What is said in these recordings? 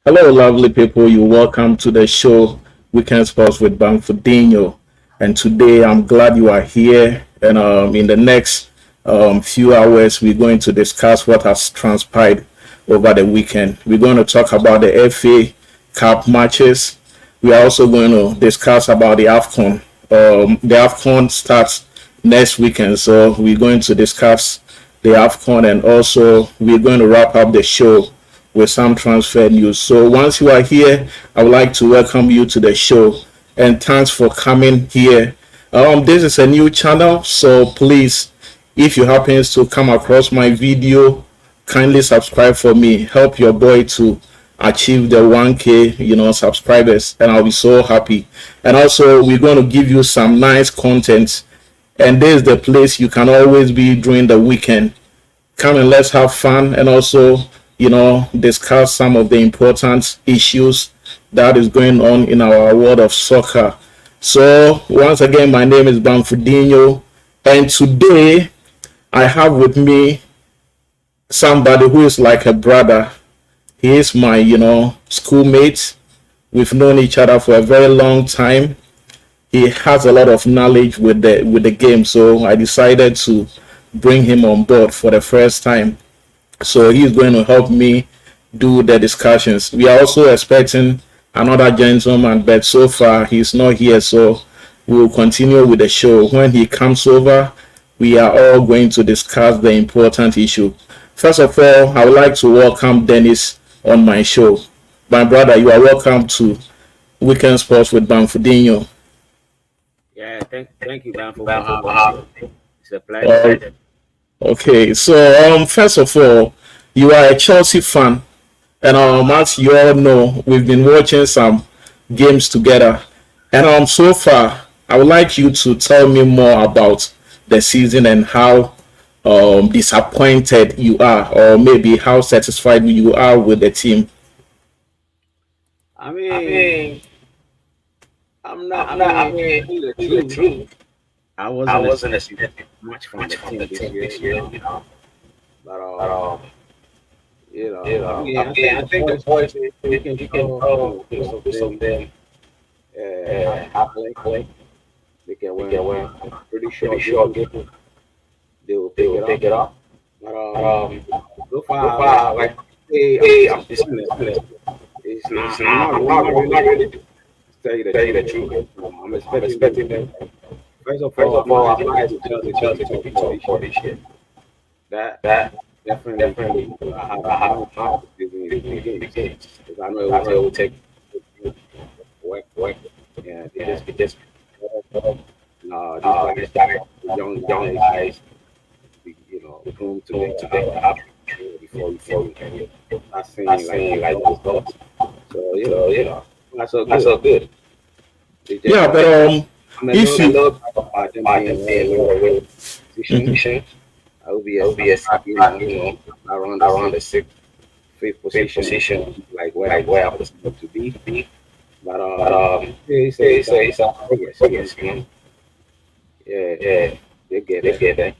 Hello, lovely people. You're welcome to the show Weekend Sports with Bamfodinho. And today I'm glad you are here. And in the next few hours, we're going to discuss what has transpired over the weekend. We're going to talk about the FA Cup matches. We are also going to discuss about the AFCON. The AFCON starts next weekend, so we're going to discuss the AFCON and also we're going to wrap up the show with some transfer news. So once you are here, I would like to welcome you to the show and thanks for coming here. This is a new channel, so please, if you happen to come across my video, kindly subscribe for me. Help your boy to achieve the 1K, subscribers, and I'll be so happy. And also, we're going to give you some nice content, and this is the place you can always be during the weekend. Come and let's have fun and also discuss some of the important issues that is going on in our world of soccer. So once again, my name is Bamfodinho, and today I have with me somebody who is like a brother. He is my schoolmate. We've known each other for a very long time. He has a lot of knowledge with the game, so I decided to bring him on board for the first time. So he's going to help me do the discussions. We are also expecting another gentleman, but so far he's not here. So we'll continue with the show. When he comes over, we are all going to discuss the important issue. First of all, I would like to welcome Dennis on my show. My brother, you are welcome to Weekend Sports with Bamfodinho. Yeah, thank you, man, for having me. It's a Uh, pleasure. okay, so first of all, you are a Chelsea fan. And as you all know, we've been watching some games together. And so far, I would like you to tell me more about the season and how disappointed you are, or maybe how satisfied you are with the team. I I mean, mean, I'm not. I'm I not. I mean, mean, to tell you the to the truth, truth, I I wasn't wasn't expecting expecting much from much the from the team this team year, this year. You know, But but I think I the think the boys, boys you can you can tell, most of do them something have play. quick. They can We can win. win. Pretty Pretty sure sure game people they will they pick will it up. pick it up. But But so so far, like far, like hey, I'm hey, I'm disappointed. disappointed. It's It's not. not. I'm not To really to tell you the tell you the truth. truth. I'm I'm expecting them. expecting them. First of First all, of I'm not all, I'm not expecting expecting Chelsea to be Chelsea to top be four top this four year. this year. That That definitely definitely I have a hard have time not believing in the been in the games games. because I know it will I know take it will take work. work. Yeah, they Yeah, just it just these guys, these guys, young young guys, guys, come put together together have before you before can you can start start seeing like seeing like results. results. So So that's all that's good. all good. It's just Yeah, but I'm a if little A you little about them about being them right being away right away position. Mhm. position. I will be That would be a start, start, around the around sixth, the sixth, fifth fifth position, position, like where I like was where I was expected to be. to be. But But it's a it's a progress. progress. Yeah, Yeah, they get they there. get there.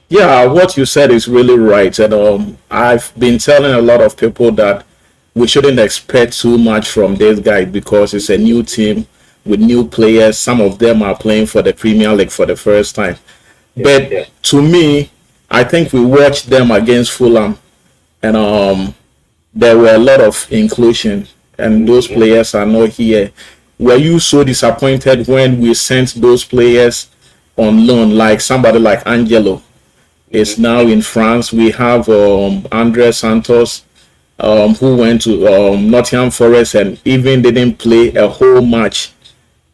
Yeah, what you said is really right. And I've been telling a lot of people that we shouldn't expect too much from this guy because it's a new team with new players. Some of them are playing for the Premier League for the first time. Yeah, But to me, I think we watched them against Fulham, and there were a lot of inclusion, and those Mm-hmm. players are not here. Were you so disappointed when we sent those players on loan, like somebody like Angelo? Is Mm-hmm. now in France. We have Andre Santos, who went to Nottingham Forest and even didn't play a whole match.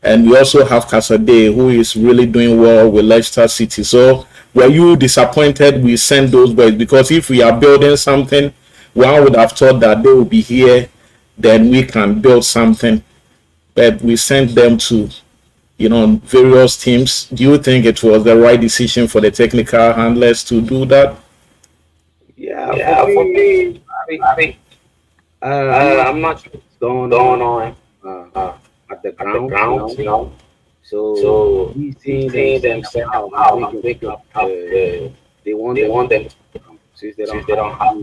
And we also have Casade, who is really doing well with Leicester City. So, were you disappointed we sent those boys? Because if we are building something, one would have thought that they will be here, then we can build something. But we sent them to various teams. Do you think it was the right decision for the technical handlers to do that? yeah. For Yeah, for me, me, I mean, I mean, I'm not I'm not going going on on uh, uh, at the at the ground, ground. So So we we seeing them see say them say how I'm how I'm thinking thinking of they want they them want them since they don't since they have don't have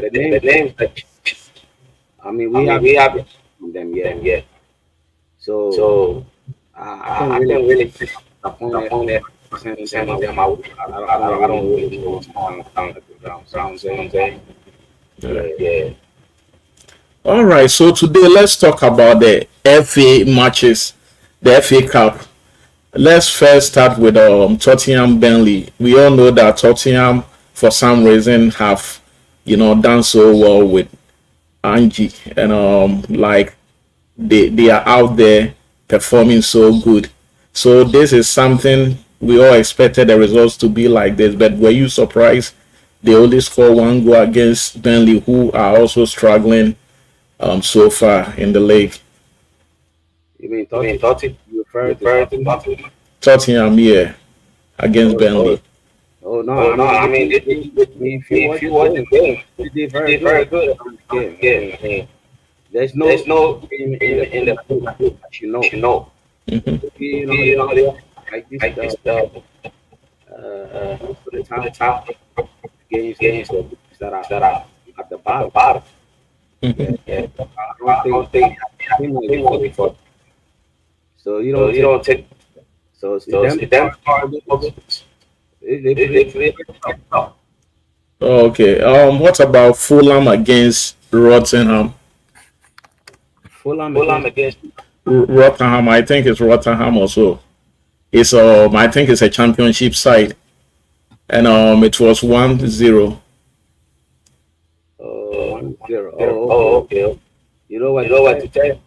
the names the names that I mean, I we mean, haven't we haven't seen them seen yet. them yet. So So I can't I really can't really appointed appoint 100% of percent them. of them. I don't I really don't know really what's know going what's going on on at the ground. See what I'm around. See what saying? I'm saying? Yeah. Yeah. Yeah. All right. So today let's talk about the FA matches, the FA Cup. Let's first start with Tottenham Burnley. We all know that Tottenham, for some reason, have done so well with Angie, and like they are out there performing so good. So this is something we all expected the results to be like this. But were you surprised they only score one goal against Burnley, who are also struggling so far in the league? You mean I mean, 30? Tottenham. You refer You to refer to Tottenham? Tottenham? Tottenham, yeah, against Oh, Burnley. oh no. Oh I no, mean, I mean, I mean, if you if watch you the watch the game, game, they did they very did good very good on the on game. the I game. mean, I mean, there's there's no no game in in the in the Premier League that that you you know. Mm-hmm. you know You they know, they like this like this most of the for the time top against games that are that are at the at the bottom. bottom. Yeah, Mm-hmm. Yeah. I don't I think don't think team like team before. like before. So you So don't you take don't take so it's so them see them they they pretty play well. Okay. What about Fulham against Rotherham? Fulham Fulham against against Rotherham. I think it's Rotherham also. It's I think it's a championship side, and it was 1-0. 1-0. Oh, Oh, okay. okay. You know what You to know what tell? to tell?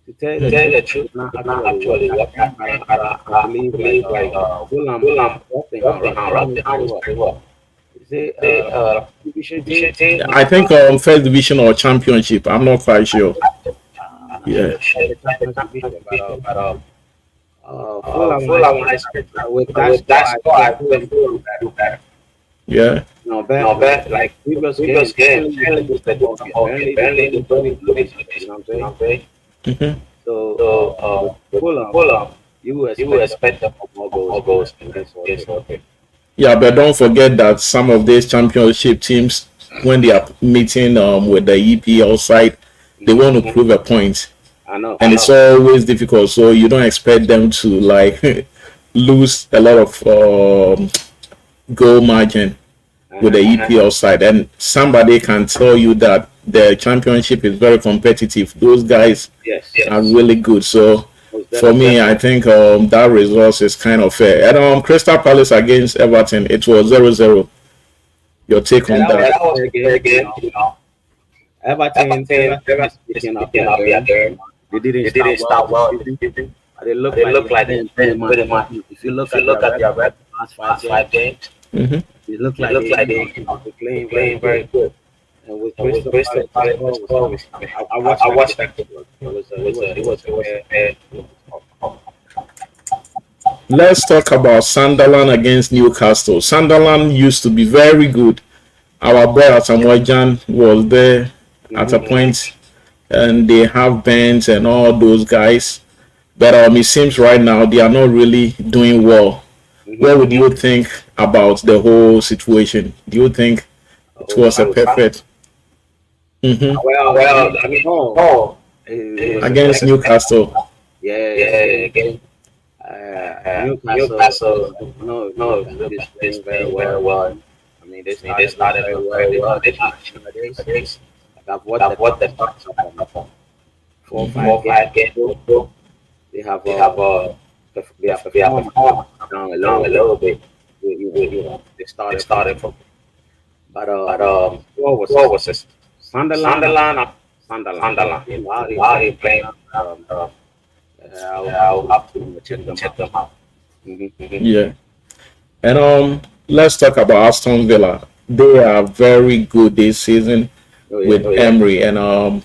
To tell To the tell truth, the truth, it's not it's not actually what actually what happened, but happened. But I I believe like believe like Fulham, Fulham, Rotherham, Rotherham is Rotherham very is well. very well. Is it They division team? division team. I think first division or championship. I'm not quite sure. I'm not Yeah. sure about the Champions Division, but But Fulham, I Fulham, expect with that with score, that I score, I expect expect Fulham to do Fulham to better. do better. Yeah. No, bet No, like but like previous previous games, game, Burnley used to Burnley do used to the do whole the game. whole game. Burnley, they Burnley, couldn't they do couldn't it do this it. year. You know what I'm You know saying? what I'm saying? Mm-hmm. So So with with Fulham, Fulham, you will you will expect them expect to them score more to goals more goals against against Watford. Watford. Yeah, but don't forget that some of these championship teams, when they are meeting with the EPL side, they Hmm. want to prove a point, I know. and it's always difficult. So you don't expect them to like lose a lot of goal margin with the Uh-huh. EPL side, and somebody can tell you that the championship is very competitive. Those guys Yes, are really good. So most for definitely. me, I think that result is kind of fair. And Crystal Palace against Everton, it was 0-0. Your take Yeah, on that was that? a That was fair a fair game. game. Everton Everton is is picking up picking their up their game. game. They didn't They didn't start well start this well this season. season. They look They like look they're like playing they're pretty much. pretty much. If you look If you at their look at record their record last five last five games, games, mm-hmm. it look It like looks like they they're they're playing very playing good. very good. And with And with Crystal Crystal Palace, the Palace, the score was. score was. I mean, I I watched that watched game. that game. It was It a was fair. a fair. Let's talk about Sunderland against Newcastle. Sunderland used to be very good. Our boy Asamoah was there at a Mm-hmm. point, and they have Benz and all those guys. But it seems right now they are not really doing well. Mm-hmm. What would you think about the whole situation? Do you think it Oh, was a perfect well, I well, mean, I mean, no, no, it was a against Newcastle? yeah. Yeah, again, Newcastle, Newcastle, no, no, Newcastle look is at this playing very playing well. very well. I mean, they I mean, they started off started very off well. very They well. have They team have nowadays. nowadays. Like I've watched the I've watched the Tottenham top from perform. 4 or 5 games. 4 5 games. They have They have they have they have performed performed down a down little a bit. little bit. You know, they They started from, started from, but but what was what this? was this? Sunderland, Sunderland, Sunderland. They Sunderland. playing while they While he playing. playing, Um, I'll have I'll to have to check them check out. them out. Hmm. Yeah. And let's talk about Aston Villa. They are very good this season Oh yeah. with Emery, and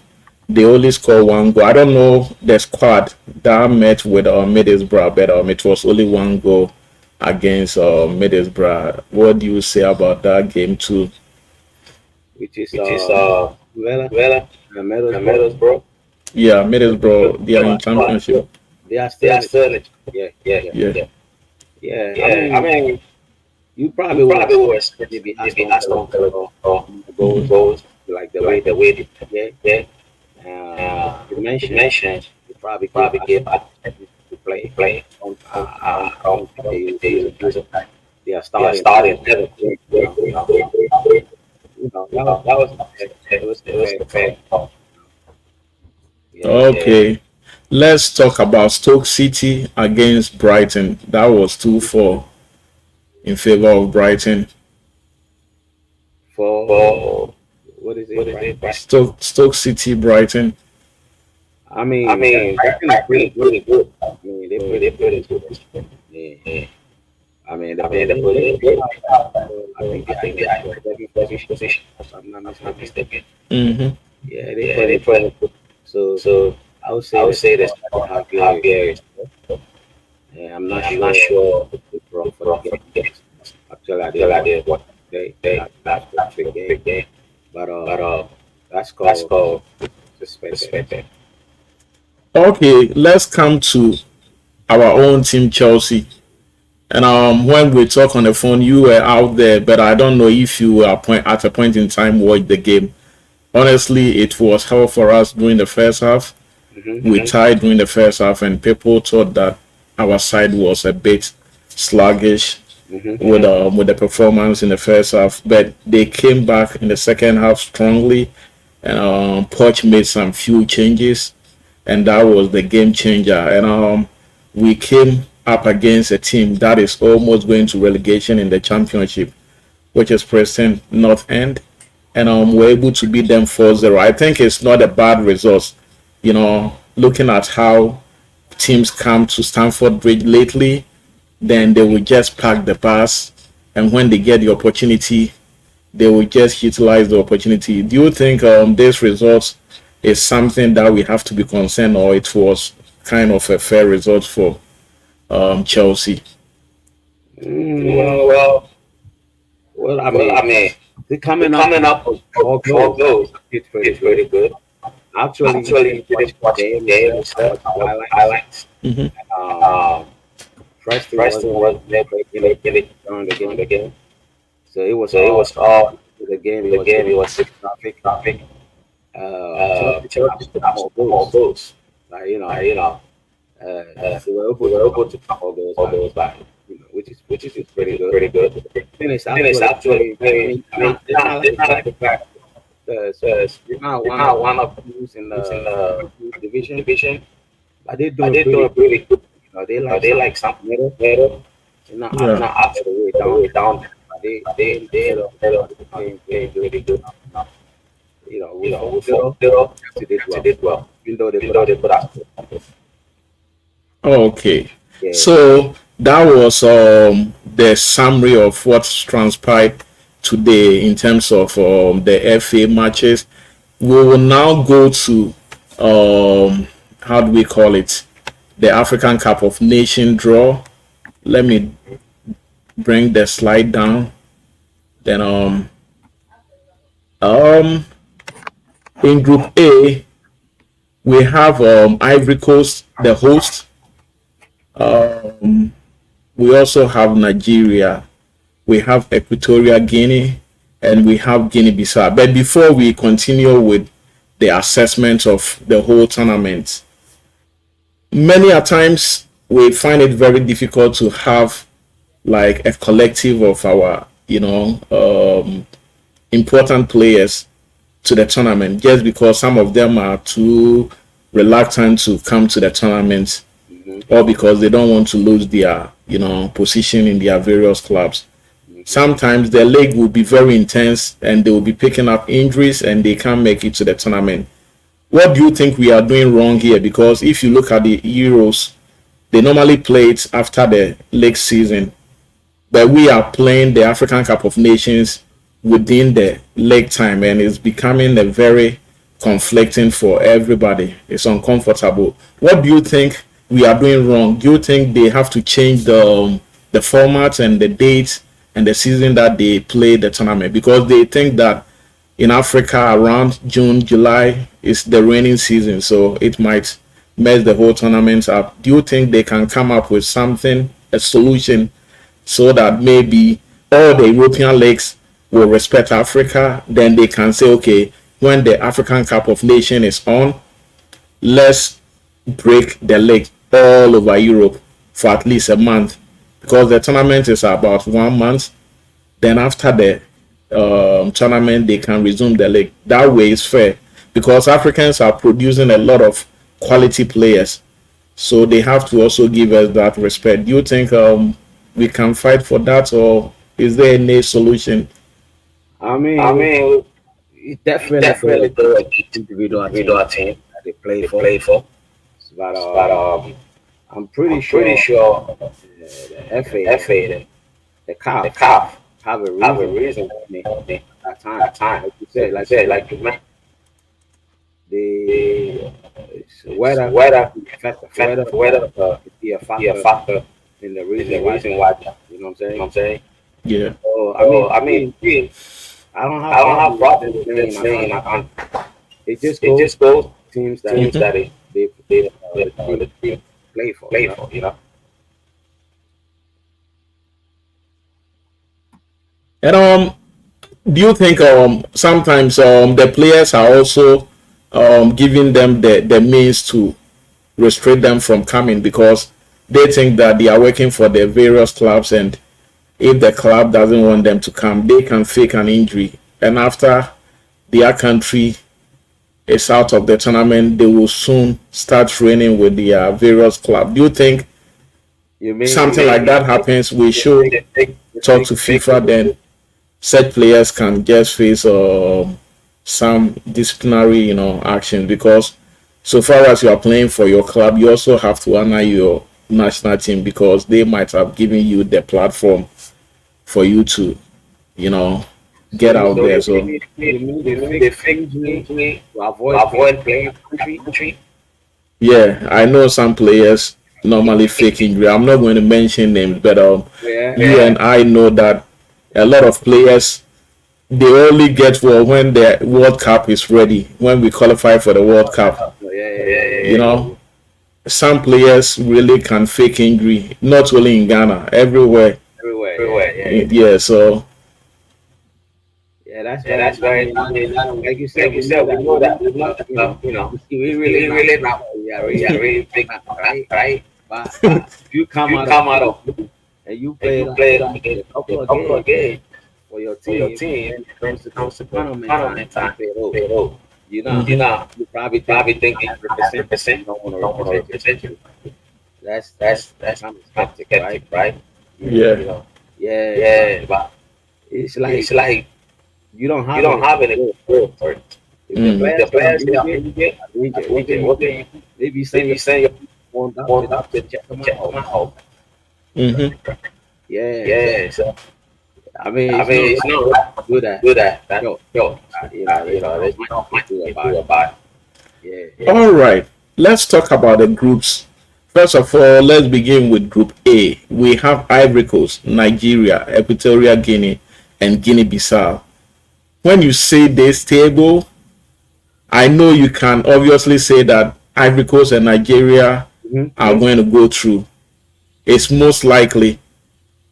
they only score one goal. I don't know the squad that met with Middlesbrough, but it was only one goal against Middlesbrough. What do you say about that game too? Which is Which is Villa, Villa and Middlesbrough. Middlesbrough. Yeah, Middlesbrough. They are in championship. They are They still are in it. still it. Yeah, Yeah, yeah, yeah. I yeah. I mean, mean, you you probably will probably expect will expect maybe maybe Aston Villa Aston to Villa score or goals goals like the way like they the way they yeah. yeah. You mentioned mentioned you probably give probably us give us to play. play. I don't think Use of that. they are They are starting. starting never. That was it was a It was fair the call. fair call. Yeah. Okay, let's talk about Stoke City against Brighton. That was 2-4 in favor of Brighton. For For what is what it, is right? it? Right? Stoke City, Brighton. I I mean, mean, Brighton is Brighton pretty is good. pretty good. I mean, they're They pretty good. pretty good. Yeah. Yeah. I mean, I mean, the they position. I think they I are in think the they are in the seventh seventh position, position. if I'm not If I'm not mistaken. mistaken. Mm-hmm. Yeah, they Yeah, they pretty good. pretty good. So So I would I say would the say the score that score they have that here have is here is. yeah, I'm not I'm not sure sure they brought for the from game. the Actually, I till didn't I watch did what today. they That's the that's big the game. big game. But But that that's score called suspected. respected. Okay, let's come to our own team, Chelsea. And when we talk on the phone, you were out there, but I don't know if you were at a point in time watch the game. Honestly, it was hell for us during the first half. Mm-hmm. We tied during the first half, and people thought that our side was a bit sluggish Mm-hmm. with the performance in the first half. But they came back in the second half strongly, and Poch made some few changes, and that was the game changer. And we came up against a team that is almost going to relegation in the championship, which is Preston North End, and we're able to beat them 4-0. I think it's not a bad result, looking at how teams come to Stamford Bridge lately, then they will just park the bus, and when they get the opportunity, they will just utilize the opportunity. Do you think this result is something that we have to be concerned, or it was kind of a fair result for Chelsea? Mm, Well, well, I well, mean, I mean, they're they're coming up coming with up with four four goals. goals. It's pretty It's good. pretty good. I actually Actually, didn't watch didn't the watch the game game itself. I itself. watched I the watched the highlights. highlights. Mm-hmm. Um, Um, Preston Preston wasn't was able to never play in it in it during the during the game, game. so it was So it all was all the game. It the was game. It was traffic. traffic. Chelsea could have Chelsea could scored have more more goals. goals. Like You know, they were able we to were score able to more goals. more Like goals back, which is pretty good. pretty good. Then it's Then it's actually actually playing. I playing. mean, it's not like It's a not bad like a fact because because they're not it's one of not one of the teams in those in the the division, division, but they're but doing they're pretty doing good. really good. They like They something like something middle. better, They're not Yeah. not all absolutely the way all the down, way down. but they They in the they middle. better They're playing pretty playing good. really good. With We 4-0, fought zero. Chelsea did They well, did well. even though they Even put though us. they put us. Okay. Yeah. So that was the summary of what transpired today in terms of the FA matches. We will now go to how do we call it? The African Cup of Nation draw. Let me bring the slide down. Then um in Group A we have Ivory Coast, the host. Um, we also have Nigeria. We have Equatorial Guinea, and we have Guinea-Bissau. But before we continue with the assessment of the whole tournament, many a times we find it very difficult to have like a collective of our, important players to the tournament just because some of them are too reluctant to come to the tournament Mm-hmm. or because they don't want to lose their, position in their various clubs. Mm-hmm. Sometimes the league will be very intense and they will be picking up injuries and they can't make it to the tournament. What do you think we are doing wrong here? Because if you look at the Euros, they normally play it after the league season, but we are playing the African Cup of Nations within the league time, and it's becoming a very conflicting for everybody. It's uncomfortable. What do you think we are doing wrong? Do you think they have to change the format and the dates and the season that they play the tournament because they think that in Africa around June, July is the raining season, so it might mess the whole tournament up. Do you think they can come up with something, a solution, so that maybe all the European leagues will respect Africa? Then they can say, okay, when the African Cup of Nations is on, let's break the league all over Europe for at least a month, because the tournament is about 1 month. Then after the tournament, they can resume the league. That way is fair, because Africans are producing a lot of quality players, so they have to also give us that respect. Do you think we can fight for that, or is there any solution? I I mean, mean, it we definitely definitely do do a individual team individual team that they play they for, play for, but but I'm pretty I'm pretty sure sure the the FA, FA, the the CAF, CAF, have a have a reason reason for me for me at that time. that time. Like you said, Like you like you said, mentioned, like you mentioned, the the weather weather, could affect weather could be a be a factor factor in the in the reason why. reason why. You know what I'm You know what saying? I'm saying? Yeah. So I mean, So for I mean, me, I don't I have don't have problem with them problem with them saying saying I can't. it just It goes just goes teams that teams Mhm. that they the team play for. play for. You know. And do you think sometimes the players are also giving them the means to restrict them from coming, because they think that they are working for the various clubs, and if the club doesn't want them to come, they can fake an injury, and after their country is out of the tournament, they will soon start training with the various clubs. Do you think You mean something like that happens? We should They take the talk fake to FIFA, then such players can just face some disciplinary, action, because so far as you are playing for your club, you also have to honor your national team, because they might have given you the platform for you to, you know, get so out so there. you So you mean the they fake fake injury injury to to avoid playing avoid playing for for the that country? country. yeah, I know some players normally fake injury. I'm not going to mention names, but Yeah, you and I know that a lot of players, they only get well when the World Cup is ready, when we qualify for the World Cup. You Yeah. know, some players really can fake injury, not only in Ghana, everywhere. everywhere. Everywhere. Yeah, so Yeah, that's Yeah, right. that's I right. mean, I mean, like you like said, you we know said, we that know that we're we, not, you know, we really we not really not, we are we are really really big, right? right? But But if you come you out of come out of and you and play you like play like a couple a of couple games of games for your for your team, team, then it then comes to it comes to the tournament time, tournament you time, say, oh, say, oh, you know, you mhm. know, you probably you probably thinking thinking 100% 100% you don't want to don't want to represent your represent you. country. That's That's kind of kind of skeptic, right? skeptic, right? You know, Yeah. You know, yeah, but yeah, but it's like it's like you don't you have don't any have any control for it. control for it. If the Mm. If the players are players they are injured, injured, are injured, what can injured, you what do? can you Maybe send your maybe send your phone doctor phone to up to check them check out. them out? Mm-hmm. Yeah, so Yeah, so I mean, I it's not mean, it's right not right to do that, to do but that. That yo, yo, there's not there's much not you much can do you can about do it. about Yeah. it. All right. Let's talk about the groups. First of all, let's begin with Group A. We have Ivory Coast, Nigeria, Equatorial Guinea, and Guinea-Bissau. When you say this table, I know you can obviously say that Ivory Coast and Nigeria are Mm-hmm. going to go through. It's most likely.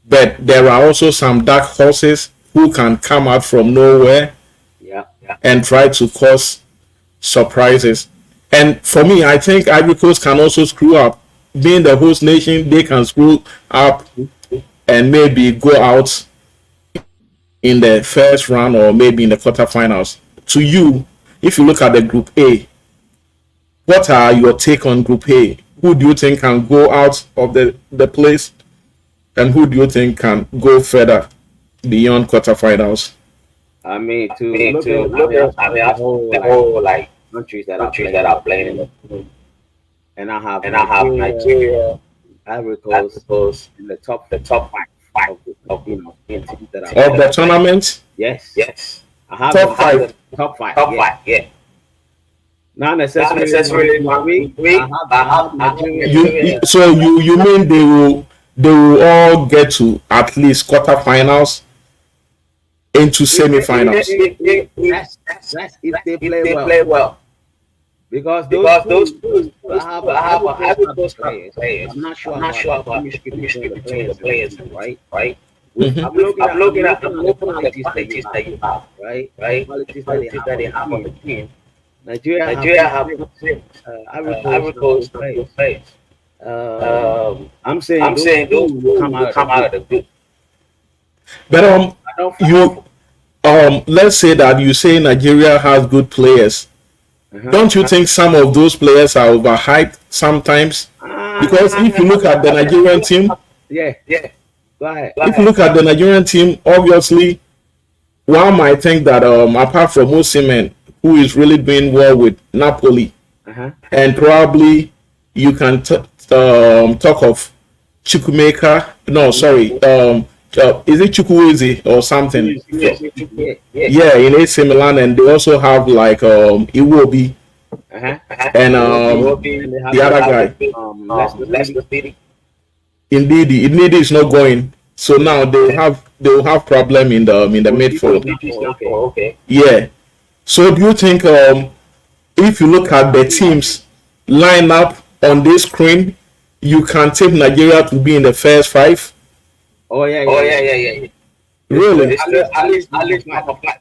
But there are also some dark horses who can come out from nowhere Yeah. Yeah, and try to cause surprises. And for me, I think Ivory Coast can also screw up. Being the host nation, they can screw up and maybe go out in the first round or maybe in the quarterfinals. To you, if you look at the Group A, what are your take on Group A? Who do you think can go out of the place, and who do you think can go further beyond quarterfinals? I mean, I to mean, look to at, I look mean, I at, start the I whole the like whole like countries that are countries playing that in are the playing in tournament, the and I have and I have Nigeria, Nigeria, Ivory I Coast suppose, in the top the top five five of the of teams that are Of playing. the tournament, Yes, yes, I have top them have five. the top five. top Yeah, five. Yeah, not not necessarily one, necessarily two, one, two, three. three. I have I have Nigeria You, there. you Nigeria. so you mean they will all get to at least quarterfinals into semifinals? That's if they If play they well. play well, Because because those I those have two I have Ivory a Coast Ivory have the Coast players. players. I'm not sure I'm not about sure the about the chemistry between chemistry the between the players and the players team, and the team, right? right? Mhm. I'm looking at the qualities qualities that you have, right? the Right? qualities that they Qualities have that on they the have on the team. team. Nigeria have Nigeria good have players. good players. Ivory Coast Ivory have good Coast have players. good players. Um, Um, I'm saying I'm those saying those two will two come will out of the come out group. of the group. But I don't. you let's say that you say Nigeria has good players. Uh-huh. Don't you think some of those players are overhyped sometimes? Because if you look at the Nigerian team, Yeah. Yeah. Go ahead. if you look at the Nigerian team, obviously one might think that apart from Osimhen, who is really doing well with Napoli, Uh-huh. and probably you can talk of Chukwumeka. No, sorry. Is it Chukwueze or something? Yes. Yeah. Yeah, in AC Milan, and they also have like Iwobi Uh-huh. and And they have the other guy. Leicester City. Indeed is not going. So now they will have problem in the midfield. Okay. Yeah. So do you think if you look at the teams line up on this screen, you can take Nigeria to be in the first five? Oh yeah. Really? At least number 5.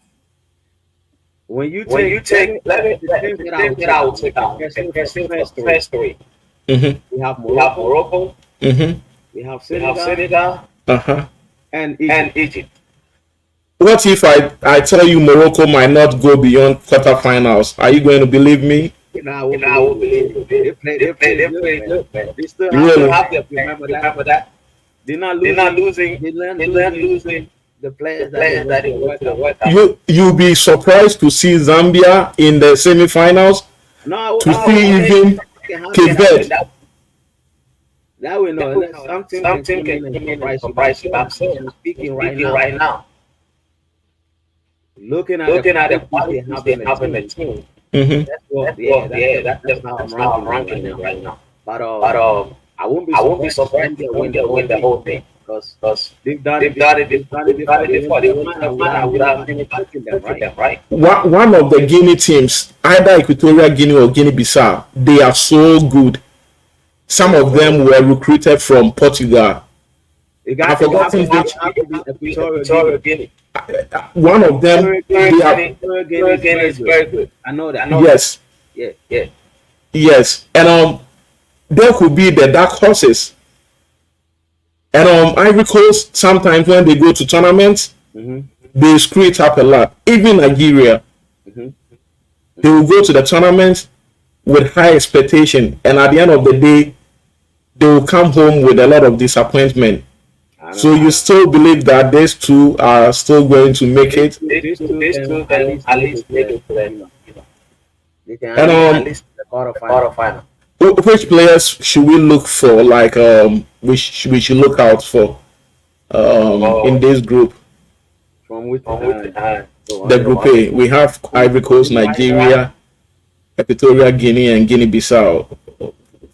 When you When you take take, let me the teams that I will take out. First three. Mm-hmm. we have We have Morocco, Morocco. Mm-hmm. we have We have Senegal, Senegal Uh-huh. and Egypt. and Egypt. What if I tell you Morocco might not go beyond quarterfinals? Are you going to believe me? I You know, I will believe you. They play Good, man. They still Really? have Have their remember that? They're not They're not losing. losing. They're They're not not losing losing the the players players that they went to the World Cup. You'll be surprised to see Zambia in the semifinals, No, to see even Cape Verde. that we know. Something can Something come in can and come in and surprise surprise you. you. I'm saying, I'm speaking speaking right now. right now. Looking at Looking at the qualities qualities they they have have in in the the team. team. Mm-hmm. That's how I'm That's how I'm ranking ranking them them right right now. now. But But I won't be I won't be surprised surprised if if Zambia India win the whole thing because they've done it. they've done it. They've done it They've before. done it They before. went They to the went to final the final without without anybody touching them, right? them, right? One of the Guinea teams, either Equatorial Guinea or Guinea-Bissau, they are so good. Some of them were recruited from Portugal. I've forgotten which. have to be Equatorial Equatorial Guinea. Guinea. One of them, they are, Equatorial Guinea is very good. I know that. yes, Yeah. yes, and there could be the dark horses. And Ivory Coast, sometimes when they go to tournaments, Mm-hmm. they screw it up a lot. Even Nigeria, Mm-hmm. they will go to the tournament with high expectation, and at the end of the day, they will come home with a lot of disappointment. So you still believe that these two are still going to make it? These two Can at least make it to the, They can And at least the the quarterfinal. quarterfinal. which players should we look for? Like we should look out for in this group, From which the group A. We have Ivory Coast, Nigeria, Equatorial Guinea, and Guinea-Bissau.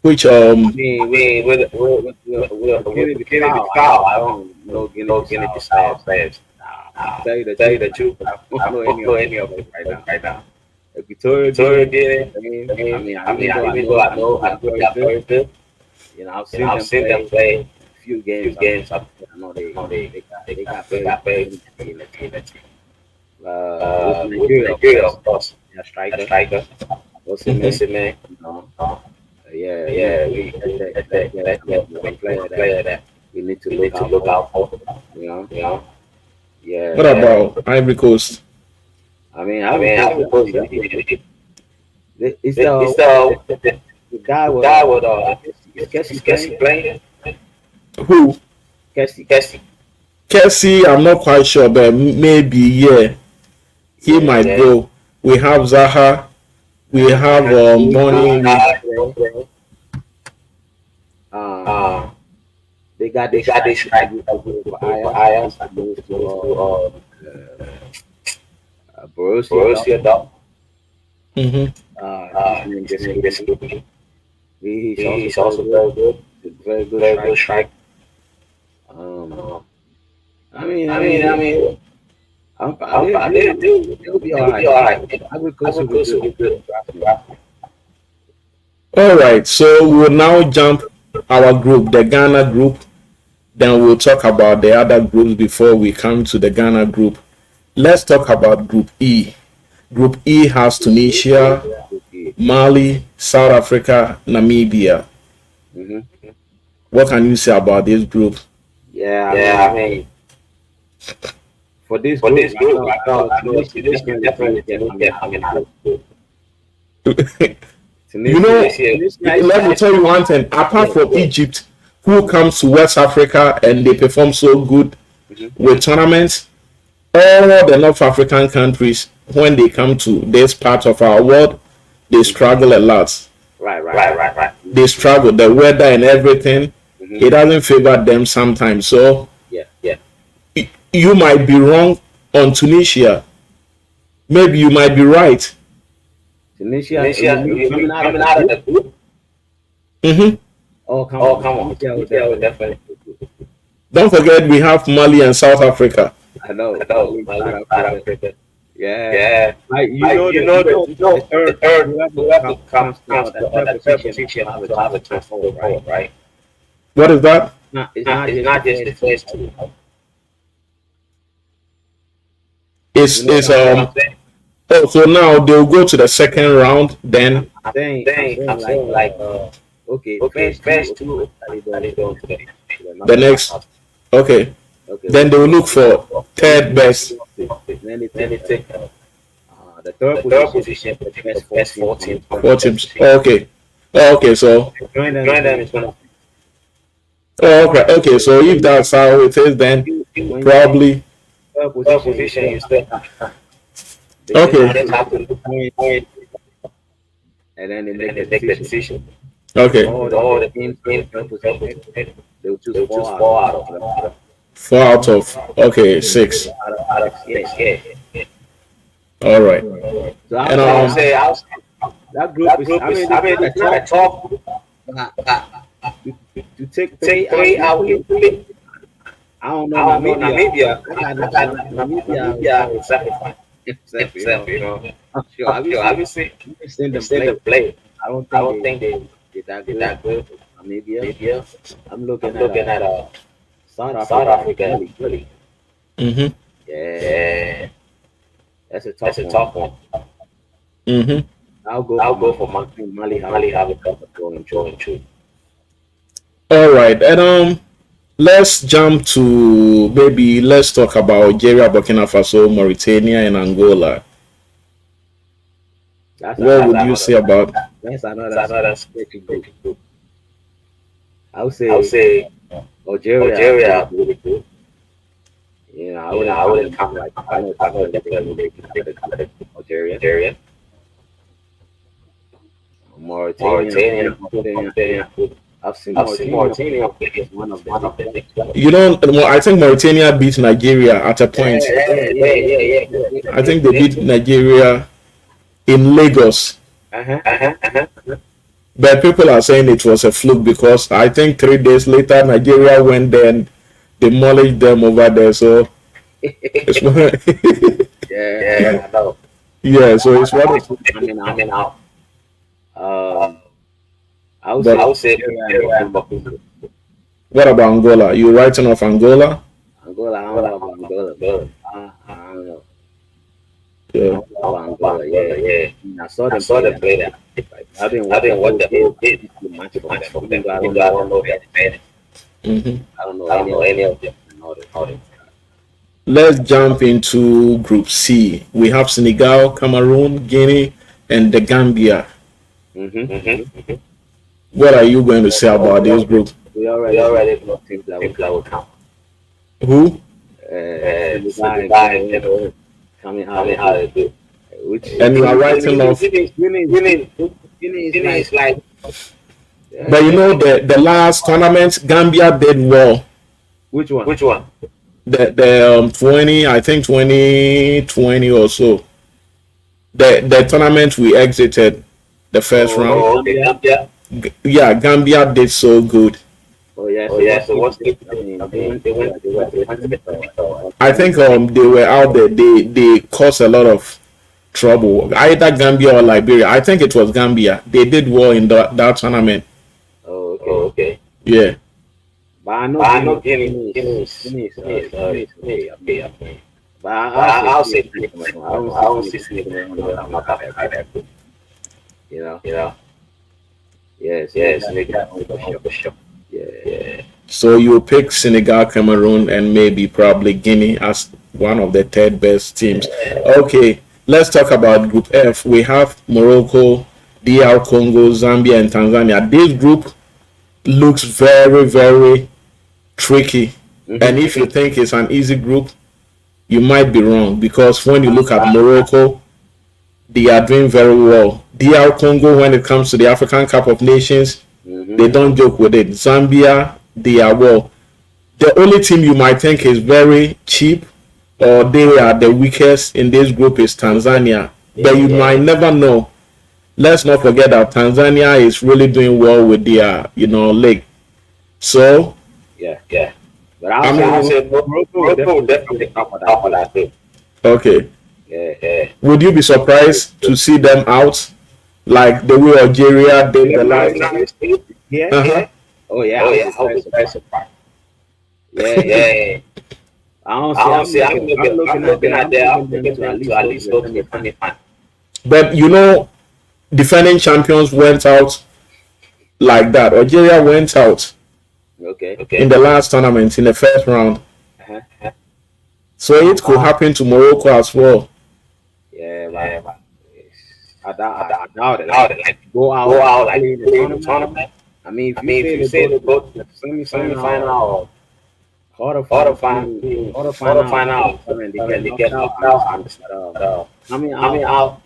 Which I mean, with Guinea-Bissau, I don't know Guinea-Bissau players. tell you Tell you the truth, I I don't don't know any of them right now. Equatorial Equatorial Guinea. Guinea. I mean, even though I know they are very good, I've I've seen them play a few games. I know they got very very good in the team. with Nigeria, of course, yeah, a striker. striker. Osimhen, Listen, man. yeah, That's one player that we need to we need to look out for. You know, Yeah. what about Ivory Coast? I mean, I mean, I would go. it's It's the guy with guy with Kessie playing. Who? Kessie. Kelsey, I'm not quite sure, but maybe he might go. We have Zaha. We have Money. They got They got this strike for Ajax. moved to Borussia. Borussia Dortmund. Mm-hmm. He's also very good. Very good Very good strike. I mean, they'll be all right. I would Ivory Coast will be good. All right, so we'll now jump our group, the Ghana group. Then we'll talk about the other groups before we come to the Ghana group. Let's talk about Group E. Group E has Tunisia, Okay. Mali, South Africa, Namibia. Mm-hmm. What can you say about this group? Yeah, I mean, for this group, I know Tunisia definitely coming out of the group. You know, Tunisia let me tell you one thing. Apart from Egypt, who comes to West Africa and they perform so good with tournaments, all the North African countries, when they come to this part of our world, they struggle a lot. Right. They struggle. The weather and everything, it doesn't favor them sometimes. So Yeah. you might be wrong on Tunisia. Maybe you might be right. Tunisia coming out of the group. Mm-hmm. Oh, come on. Tunisia will definitely. Don't forget we have Mali and South Africa. I know. South Africa. Yeah. Like the third whoever comes to the third position to have a chance to go, right? What is that? It's not just the first two. It's oh, so now they'll go to the second round. Then I'm saying like okay, first two they go to the next. Okay. Then they will look for third best. Then they take the third position for the best 14. 4 teams. Oh, okay. Oh, okay. So. Join them is gonna. Oh, okay. Okay. So if that's how it is, then probably. Third position you still. Okay. And then they make the decision. Okay. All the teams in third position, they will choose 4 out of them. 4 out of okay 6. Yeah. All right. So And I would say that group is. I mean, it's not a top. To take 3 out. I don't know. Namibia is sacrifice. You know. I'm sure. Obviously, seen them play. I don't think they did that good. Namibia. I'm looking at South Africa. Really. Mm-hmm. Yeah. That's a tough one. Mm-hmm. I'll go for Mali. Have a couple going through. All right. And let's jump to let's talk about Algeria, Burkina Faso, Mauritania, and Angola. What would you say about? That's another sketchy group. I would say Algeria really good. You know, I wouldn't come like I know definitely Algeria. Mauritania. I've seen Mauritania is one of them. You know, I think Mauritania beat Nigeria at a point. Yeah. I think they beat Nigeria in Lagos. But people are saying it was a fluke because I think 3 days later Nigeria went there and demolished them over there. So it's I know. Yeah, so it's one of coming out. I would say what about Angola? You writing off Angola? Angola, I don't know about Angola. I don't know. Yeah. Angola, yeah. I saw them play that. I didn't watch the whole match from them. I don't know that. Mm-hmm. I don't know any of them. Let's jump into Group C. We have Senegal, Cameroon, Guinea, and the Gambia. What are you going to say about this group? We already know teams that will count. Who? Coming how they do. And you are writing off. Guinea is like. But you know the last tournament, Gambia did well. Which one? The 2020 or so. The tournament we exited the first round. Okay. Yeah, Gambia did so good. Oh yeah. So what's the? I think they were out there. They caused a lot of trouble. Either Gambia or Liberia. I think it was Gambia. They did well in that tournament. Oh okay. Yeah. But I know But I know Guinea is okay. okay. But But I'll I'll say say Guinea Cameroon. I don't I see don't Guinea see Cameroon not Senegal not not that good. that good. You know. You know. Yeah, Yes, Senegal Senegal for sure. for sure. Yeah. Yeah. So you pick Senegal, Cameroon, and maybe probably Guinea as one of the third best teams. Okay, let's talk about Group F. We have Morocco, DR Congo, Zambia, and Tanzania. This group looks very, very tricky. And if you think it's an easy group, you might be wrong because when you look at Morocco, they are doing very well. DR Congo, when it comes to the African Cup of Nations, they don't joke with it. Zambia, they are well. The only team you might think is very cheap or they are the weakest in this group is Tanzania. But you might never know. Let's not forget that Tanzania is really doing well with their, league. So, Yeah. Yeah. But I I'll mean, say Morocco will Morocco will definitely definitely come come top of top that of group. that group. okay. Yeah. Yeah. Would you be surprised to see them out like the way Algeria did the last time? Yeah. Uh-huh. Oh yeah, Oh I would yeah, be I very would be very surprised. surprised. Yeah. Yeah. I don't see. I don't see. I'm I'm looking at looking them. at I'm there. I'm picking them picking to at them to least at go to least the go to the semi-final. semi-final. But defending champions went out like that. Algeria went out Okay. in the last tournament in the first round. Uh-huh. So it could happen to Morocco as well. Yeah, but Yeah, but I doubt it. how Like to like go go out out like early in the play in the tournament. tournament. I mean, if I you mean, if say you they say go they to go to the the semi-final semi-final or or quarterfinal, I quarterfinal, mean, quarterfinal, quarterfinal, they and get they knocked get out. knocked I out, understand. and But coming coming out out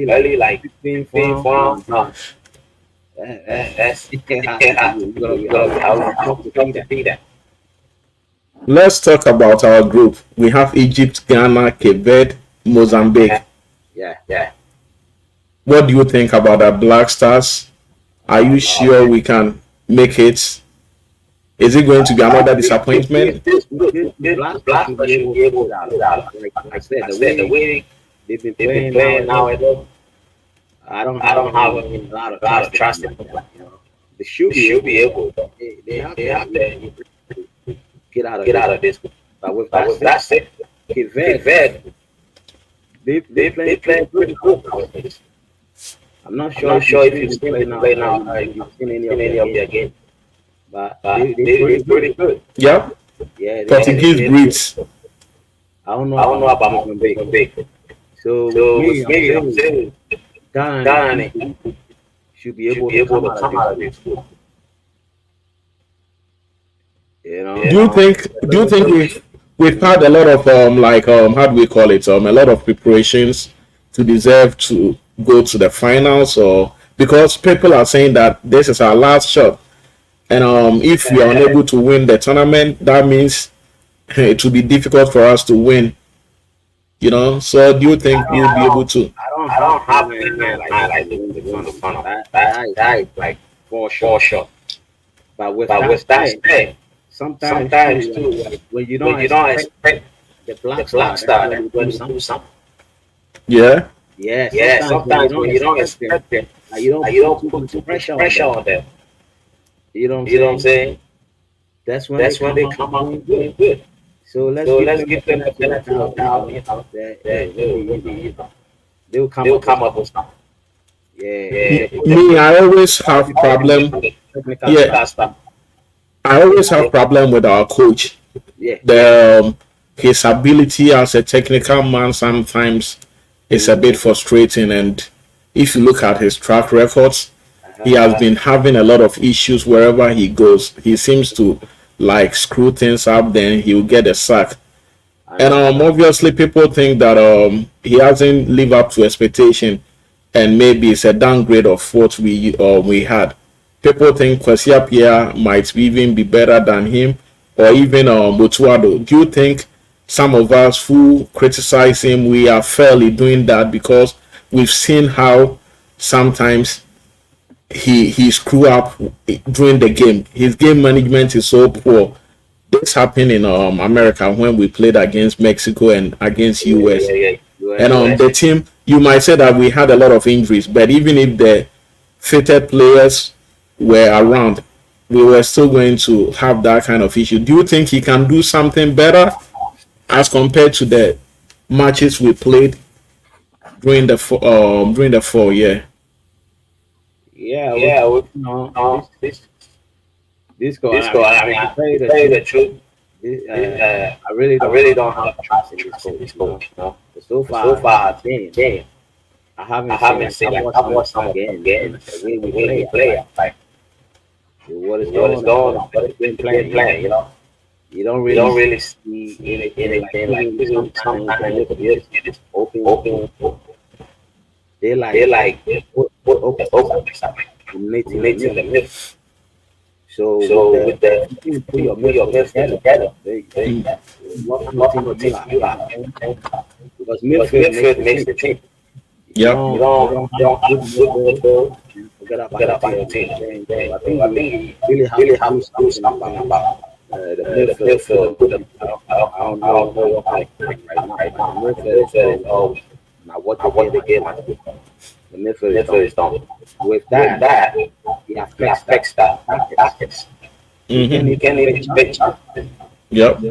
like early like 15th 15th round, round, that's yeah, you're gonna be gonna be out. out. Tough to Tough see to that. see that. Let's talk about our group. We have Egypt, Ghana, Cape Verde, Mozambique. Yeah. Yeah. What do you think about our Black Stars? Are you sure we can make it? Is it going to be another disappointment? This Blaster should Blaster be should able be to pull able it to out. pull it out. Like I Like said, I the said, the way way they've been they've been playing playing nowadays, nowadays, I don't I have don't have a lot of a lot trust of in them trust in like them. that. They should They be should able. be able to They have they have to to get out of get this. out of this. But with But that with said, that said, Cape Cape Verde, Verde, they they playing pretty play good pretty good nowadays. nowadays. I'm not I'm sure not if you've sure if seen you've them seen play them now, play now, if you've seen any in of their any of games, their games. but But they they pretty good. pretty good. Yeah. Yeah, Portuguese breeds. I don't know I don't about know about Mozambique. Mozambique. So with So me, with I'm me, I'm saying saying Ghana and Ghana Egypt should be should able be to able come to out of come this out of group. this group. You Do You you know, know, think we've had a lot of how do we call it a lot of preparations to deserve to go to the finals, or because people are saying that this is our last shot, and if we are unable to win the tournament, that means it will be difficult for us to win. So do you think we'll be able to? I don't I have don't have Ghana in Ghana mind in like they mind like can they win can the win the tournament. tournament. That is like for For sure. sure. But with But that with that said, said, sometimes sometimes too, too, when you don't when you don't expect expect the the black black star, that's star, when that's they when do they do something. something. Yeah. Yeah, Yeah, sometimes when you sometimes don't when you don't expect them, expect them, like you don't like you put don't too put much too much pressure on pressure them. on them. You know what I'm You know what I'm saying? saying? That's when they That's when come they out come out doing good. doing good. So let's So give let's them the give them the benefit of benefit of doubt. doubt, That that hey, maybe they'll come they'll up with come up something. with something. Yeah, Yeah, Me, I always all have depends on problem. the technical Yeah, stuff. Technical stuff. I always have problem with our coach. Yeah. His ability as a technical man sometimes is a bit frustrating, and if you look at his track records, he has been having a lot of issues wherever he goes. He seems to like screw things up, then he'll get a sack. I And know. obviously people think that he hasn't lived up to expectation, and maybe it's a downgrade of what we had. People think Kwesi Appiah might even be better than him, or even Botuado. Do you think some of us who criticize him, we are fairly doing that because we've seen how sometimes he screw up during the game. His game management is so poor. This happened in America when we played against Mexico and against US. Yeah. And US. the team, you might say that we had a lot of injuries, but even if the fitted players were around, we were still going to have that kind of issue. Do you think he can do something better as compared to the matches we played during the fall? Yeah. Yeah, we, Yeah, we, this this Disco. this goal. I mean, To tell you to the tell you truth, the truth, this, uh, I really I don't really have don't a lot have of a lot trust of in this trust in coach. this coach. But so But so far, far, game, game, I I haven't seen haven't like seen I've like watched I've some of watched some his of his game and games, the way the we way we play. play. Like What is what is going on? going What is on, what is the game the plan? game plan? You know, You don't you really don't really see see anything like anything like even even sometimes in the sometimes in the midfield, midfield is open, open. they They like like the put the opposites are opposites are dominating the dominating the midfield. midfield. So with So with the if you put you your put your midfield midfield together, together, they, they, what kind of what team kind do of you team have? you You have? know what I'm saying? Because Because midfield makes midfield the makes team. the team. If Yep. you don't You have don't good have good midfield, midfield. then forget about Get your up on team. your You know team. what I'm saying? So I So think I we think really we have really to have do to do something something about about the the midfield. Put them, midfield. Put them. I don't I know don't know how what they act right now, right but the now. The midfield is midfield is always always now what the not what game the has game done. has been. The The midfield is midfield done. is done. With With that, that, he he affects affects the that tactics. tactics. We can Mm-hmm. You even can create even make chances. chances. Yep.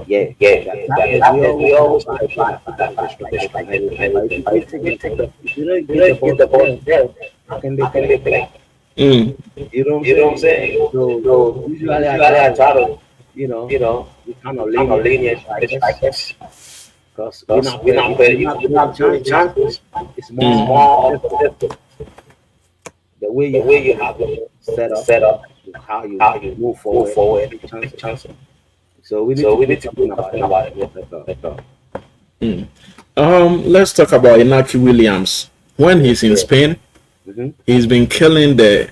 Yeah, Yeah, the the tactics we tactics always we try to always find try to the find the the strikers and strikers and everything. But if everything. you But don't if take you it, take it, if you don't you get the don't ball get to the ball them, to them, how can they how can play? they play? Mm. You know what I'm You know what I'm saying? saying? So So usually I usually try I to, try to, you know, you know, be kind of kind of lenient to the lenient to the strikers strikers because because we're not if fair. we're If not we're creating not creating chances, chances, it's it's Mm. more of more of the the way the you way have you the have the set up, set up, how you how you move move forward to forward create to take chances. chances. So we need So to we do need to something do about something it. about it. Like, Mm. Let's talk about Inaki Williams. When yeah. he's in Spain, Hmm. he's been killing the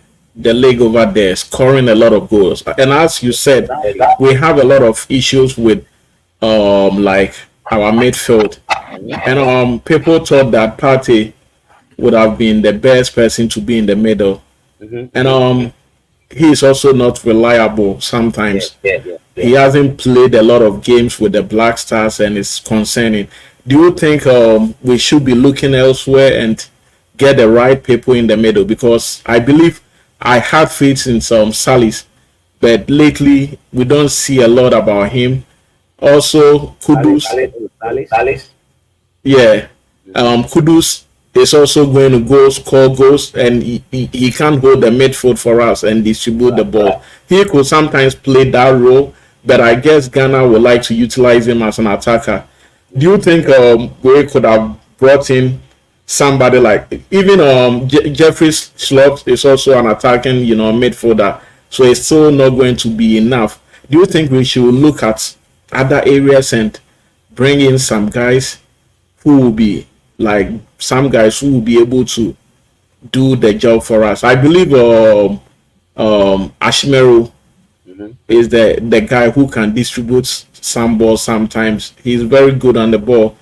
league over there, scoring a lot of goals. And as you said, Exactly. we have a lot of issues with like our midfield. Hmm. And people thought that Partey would have been the best person to be in the middle. Hmm. And Hmm. he is also not reliable Yeah. sometimes. Yeah, Yeah. He hasn't played a lot of games with the Black Stars and it's concerning. Do you think we should be looking elsewhere and get the right people in the middle? Because I believe I had faith in some Salis, but lately we don't see a lot about him. Also, Kudus, Salis. Alice. yeah, Hmm. Kudus is also going to go score goals, and he can't hold the midfield for us and distribute the Right. ball. He could sometimes play that role, but I guess Ghana would like to utilize him as an attacker. Do you Hmm. think we could have brought in somebody like even Jeffrey Slot is also an attacking, midfielder, so it's still not going to be enough. Do you think we should look at other areas and bring in some guys who will be like some guys who will be able to do the job for us? I believe Ashmeru Hmm. is the guy who can distribute some balls sometimes. He's very good on the ball.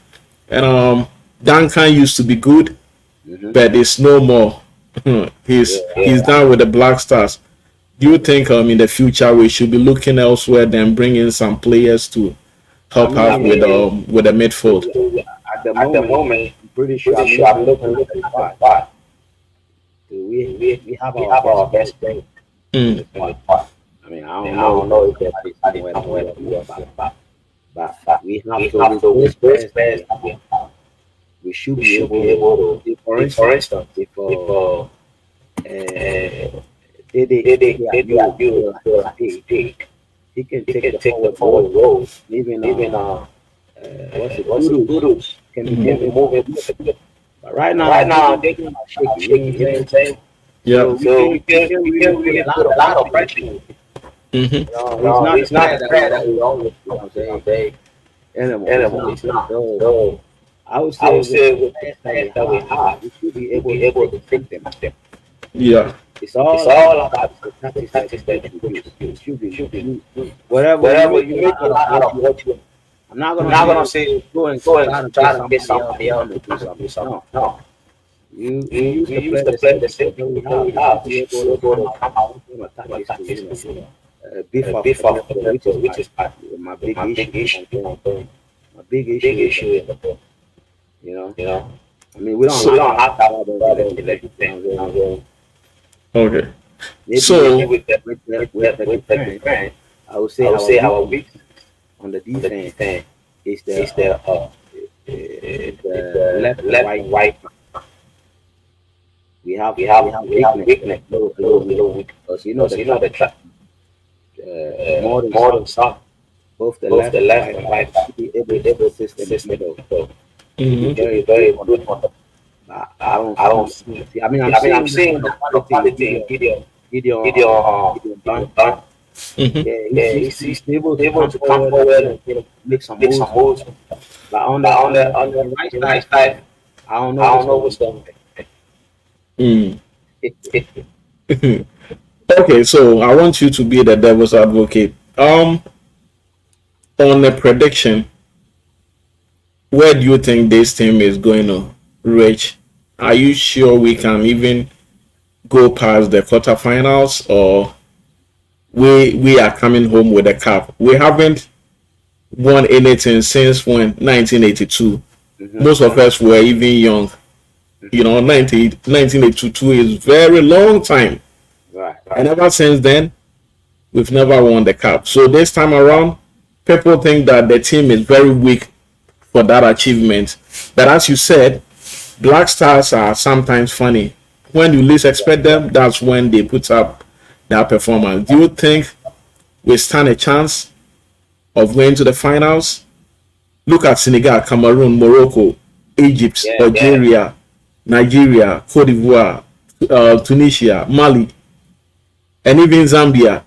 And Duncan used to be good, Hmm. but it's no more. He's Yeah. down with the Black Stars. Do you think in the future we should be looking elsewhere than bringing some players to I help us mean, with the midfield? at the At the moment, moment, I'm pretty sure pretty I'm sure I'm looking at looking the at the squad. spot. We have We our have best our players best player in Mm, the in the squad. spot. I mean, I I mean, don't I know don't if know there's if there's somebody somebody somewhere that we somewhere have that to we go have back, to back. but But we have we to have with to those with those players that players we that have. We should we be should able be to. able to. If, for For instance, instance, if if uh, Dede they do Ayew you feel like feel he's like it's big, big, he can he take can the take the forward forward role. role. Even Even what's it, what's it, Kudus kudos can be mhm. can be moving to moving. the middle. But right But now, right they now, are they kind of are shaky. You know shaky. what I'm You know what I'm saying? saying? So Yep. So we can we really can put really a lot put a of lot of pressure. pressure. Hmm. He's not the He's not player the that we player that always we always you know what I'm saying say anymore. He's anymore. not. He's not. So So I would I say would with say the with the players that we players that we have, have, we should be we'll able be to able take to take take them. them. Yeah. It's It's all all about about the the tactics that tactics you that you introduce. use. It should It be should be whatever you whatever make you a make lot it of out what of you. what you. I'm not I'm gonna not gonna say say go and go and try to get try to get somebody else somebody to else come and do to something. do something. No, No, you use you the use play the the play same the people same that we people that have. we We should have. be You able should be to able come to out come with out some with tactics to tactics to beef up the beef up the midfield, which is midfield, which is my my big issue. big issue. My big The big issue is the issue is the midfield. ball. You know, You know, I mean we don't so we have don't that have that problem in problem everything. in You know everything. what I'm saying? Okay. Maybe with So, the defense, I would say our weakness on the defense is the left and right. We have weakness a little weak because the trap more than some, both the left and right back should be able to assist in the middle. Should be mhm. very good on the middle. But I don't see. I mean, I'm seeing the quality in Gideon, Dunn. Mhm. Yeah, he's able to come forward and make some moves. But on the right side, I don't know what's going on. Mm. Okay, so I want you to be the devil's advocate. On a prediction, where do you think this team is going to reach? Are you sure we can even go past the quarterfinals, or we are coming home with a cup? We haven't won anything since when 1982. Most of us were even young. 1982 is very long time, Right. and ever since then we've never won the cup. So this time around, people think that the team is very weak for that achievement. But as you said, Black Stars are sometimes funny. When you least expect them, that's when they put up their performance. Do you think we stand a chance of going to the finals? Look at Senegal, Cameroon, Morocco, Egypt, Yeah. Algeria, Nigeria, Cote d'Ivoire, Tunisia, Mali, and even Zambia.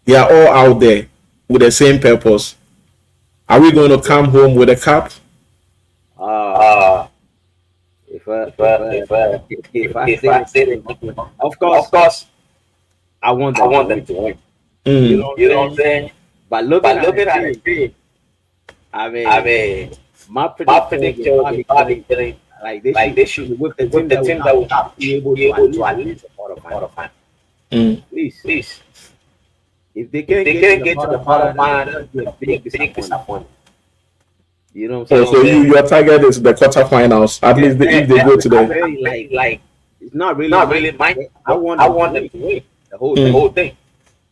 They are all out there with the same purpose. Are we going to come home with a cup? Uh, if I say that, of course, I want them to win. You Mm. know what I'm saying? But looking at the team, I mean, my prediction is probably getting like they should with the team that we have be able to at least the quarterfinal. Mm. Please, if they can't get to the quarterfinal, that's gonna be a big disappointment. You know what I'm Oh, so saying? your target is the quarterfinals. At least if they go to I'm the. very like it's not really mine. I want them to win the whole Mm. thing.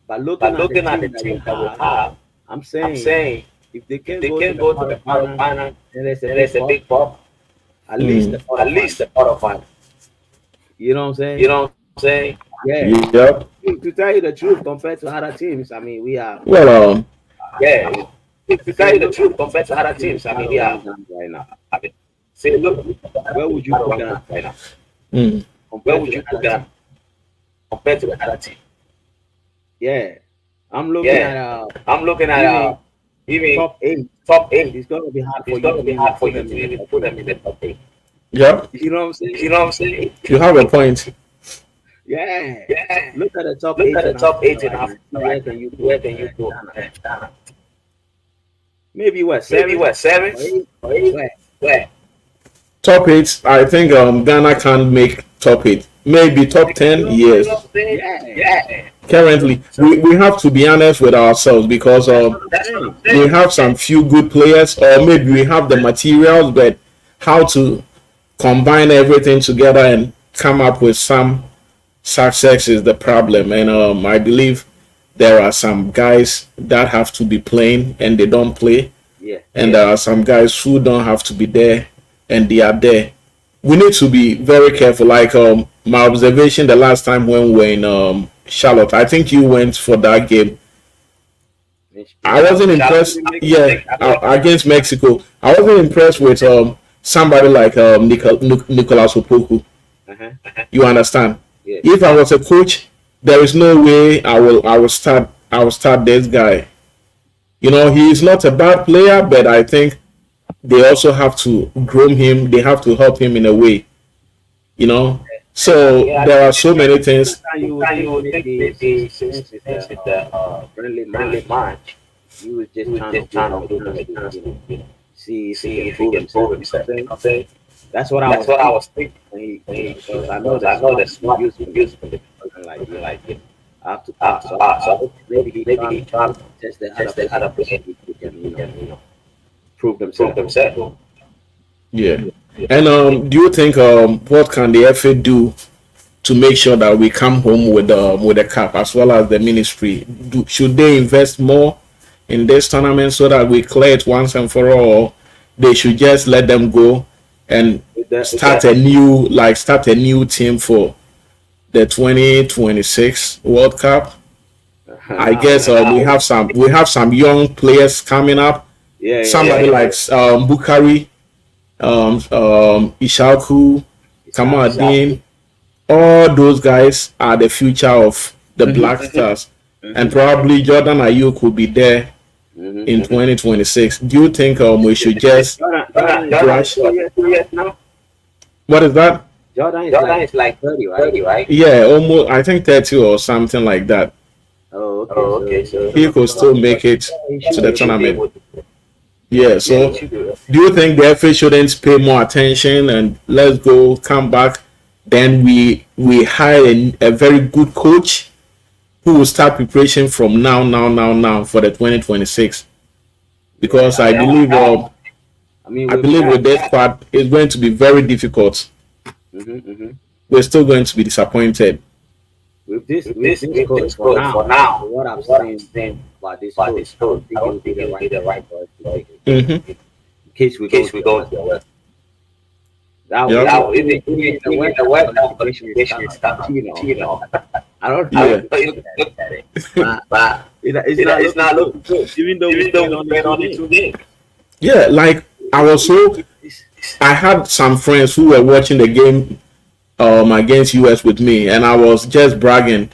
But looking at the team that we have, I'm saying if they can go to the quarterfinal, then there's a big pop. At least the Mm. quarterfinal. You know what I'm saying? Yeah. Yep. To tell you the truth, compared to other teams, I mean, we are. Well, Yeah. To tell you the truth, compared to other teams, I mean, we are right now. See, look, where would you put them right now? mm. Compared to the other team? Yeah. I'm looking at even top eight. It's gonna be hard for you to even put them in the top eight. Yep. You know what I'm saying? You have a point. Yeah. Look at the top eight in Africa. Where can you go? Maybe what, seven? Or eight? Where? Top eight. I think Ghana can make top eight. Maybe top 10. Yes. Yeah. Currently, we have to be honest with ourselves because That's what I'm we saying. have some few good players, or maybe we have the materials, but how to combine everything together and come up with some success is the problem. And I believe there are some guys that have to be playing and they don't play, Yeah. and there are some guys who don't have to be there and they are there. We need to be very careful. Like my observation the last time when we were in Charlotte, I think you went for that game. I wasn't impressed. Yeah, against Mexico, I wasn't impressed with somebody like Nicolas Opoku. Uh-huh. You understand? Yeah. If I was a coach, there is no way I will start this guy. He is not a bad player, but I think they also have to groom him. They have to help him in a way. So there are so many things. You would think maybe since it's a friendly match, you was just trying to do them, see if he can prove himself. You know what I'm saying? That's what I was thinking. Because I know that smart used to like it. I have to pass. So maybe he trying to test the other players who can prove themselves. Yeah. And do you think what can the FA do to make sure that we come home with the cup, as well as the ministry? Should they invest more in this tournament so that we clear it once and for all? Or they should just let them go and start a new team for the 2026 World Cup? I guess we have some young players coming up. Somebody like Bukari, Ishaku, Kamadin. All those guys are the future of the Black Stars, and probably Jordan Ayuk will be there in 2026. Do you think we should just rush? What is that? Jordan is like 30, right? Yeah, almost. I think 30 or something like that. Oh, okay. So He could still make it to the tournament. Yeah. So, do you think the FA shouldn't pay more attention and let's go, come back? Then we hire a very good coach who will start preparation from now for the 2026. Because I believe with this part it's going to be very difficult. We're still going to be disappointed. With this coach for now, what I'm saying about this coach, I think it will be the right for us to take it. In case we go to the West. That was if the West competition is starting, you know. I don't know. But it's not looking good. Even though we played only 2 games. Yeah, like I had some friends who were watching the game against US with me, and I was just bragging.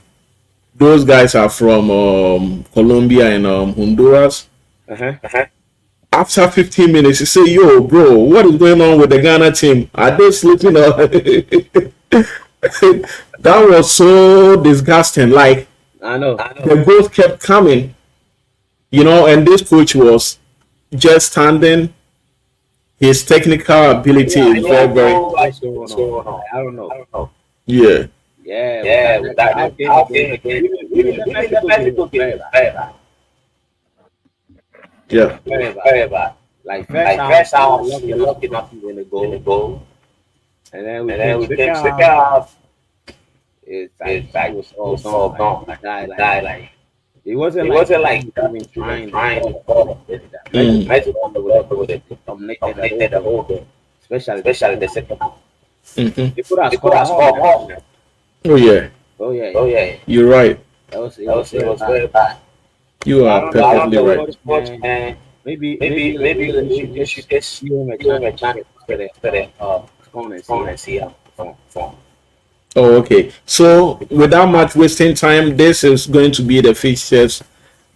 Those guys are from Colombia and Honduras. After 15 minutes, he say, "Yo, bro, what is going on with the Ghana team? Are they sleeping?" That was so disgusting. Like, I know. The goals kept coming, and this coach was just standing. His technical ability is very, very. What's going on? I don't know. Yeah. With that game, even the Mexico game, yeah. Very bad. Like first hour, you're lucky enough to win the goal, and then we came second half. It's like it was all gone. Like it wasn't like trying Mexico was dominated the whole game, especially the second half. They could have scored more. Oh yeah. You're right. It was very bad. You are perfectly right. Maybe you should just give him a chance for the phone and see how perform. Oh, okay. So without much wasting time, this is going to be the fixtures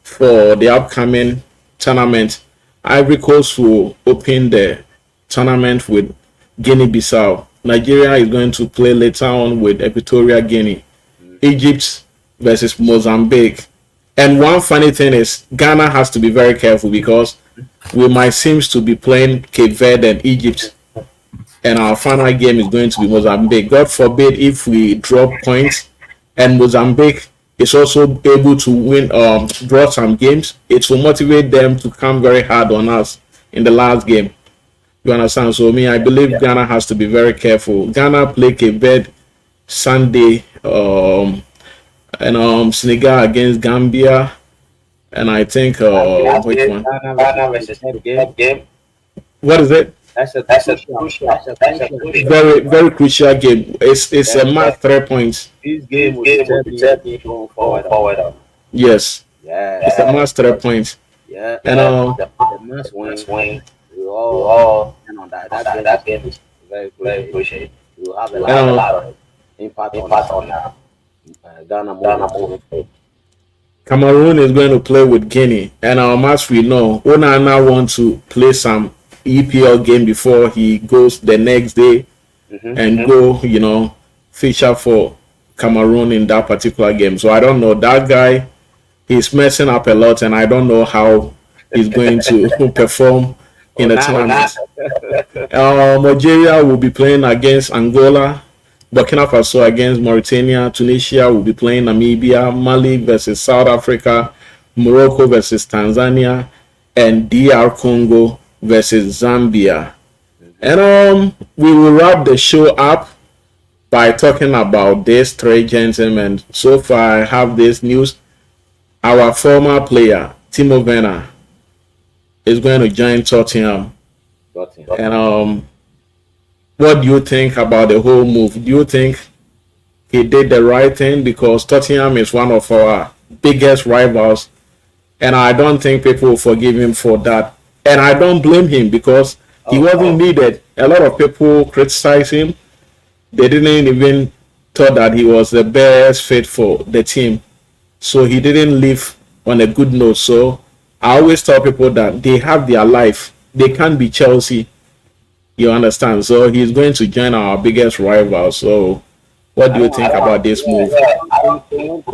for the upcoming tournament. Ivory Coast will open the tournament with Guinea-Bissau. Nigeria is going to play later on with Equatorial Guinea. Egypt versus Mozambique. And one funny thing is Ghana has to be very careful because we might seem to be playing Cape Verde and Egypt. And our final game is going to be Mozambique. God forbid if we drop points and Mozambique is also able to win draw some games, it will motivate them to come very hard on us in the last game. You understand? So I believe Ghana has to be very careful. Ghana play Cape Verde Sunday, and Senegal against Gambia, and I think which one? Ghana versus game. What is it? That's a very, very crucial game. It's a must 3 points. This game will be going forward. Yes. Yeah. It's a must 3 points. Yeah. And the must win. We all on that. That game is very crucial. We will have a lot of impact on Ghana moving. Cameroon is going to play with Guinea, and as we know, Onana wants to play some EPL game before he goes the next day and go, feature for Cameroon in that particular game. So I don't know, that guy, he's messing up a lot, and I don't know how he's going to perform in the tournament. Algeria will be playing against Angola, Burkina Faso against Mauritania, Tunisia will be playing Namibia, Mali versus South Africa, Morocco versus Tanzania, and DR Congo versus Zambia. And we will wrap the show up by talking about these three gentlemen. So far, I have this news. Our former player, Timo Werner, is going to join Tottenham. Got him. And what do you think about the whole move? Do you think he did the right thing? Because Tottenham is one of our biggest rivals, and I don't think people will forgive him for that. And I don't blame him because he wasn't needed. A lot of people criticize him. They didn't even thought that he was the best fit for the team. So he didn't leave on a good note. So I always tell people that they have their life. They can't be Chelsea. You understand? So he's going to join our biggest rival. So what do you think about this move? I don't think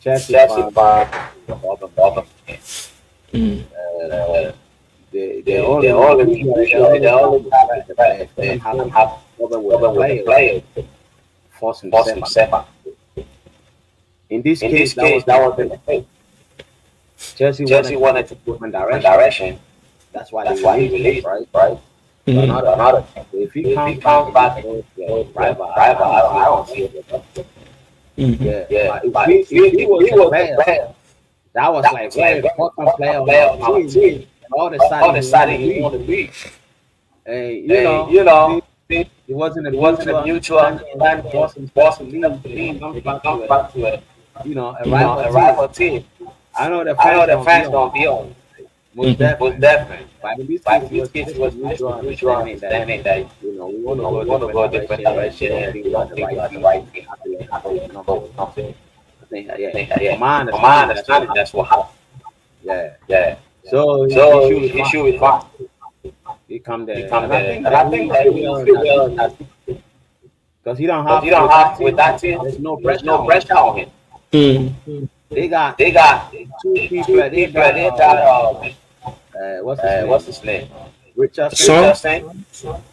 Chelsea fan. Mm. They all agree the best. Have problem with the players. Force himself. In this case, that was the mistake. Chelsea wanted to put in direction. That's why he released, right? Mhm. Another. If he comes back with the rival, I don't see it. Mhm. Yeah. But if he was a player, that was like very important player on our team. And all the sudden he wanted to be. You know, it wasn't a mutual understanding. Force himself to leave. He comes back to a rival team. I know the fans don't be on. Most definitely. But in this case, it was mutual understanding that we want to go different direction and we want the right thing. I think, yeah. From my understanding, that's what happened. Yeah. So he should be fine. He come there. And I think that he will because he don't have with that team. There's no pressure on him. Mm. They got two people. They got what's his name? Richardson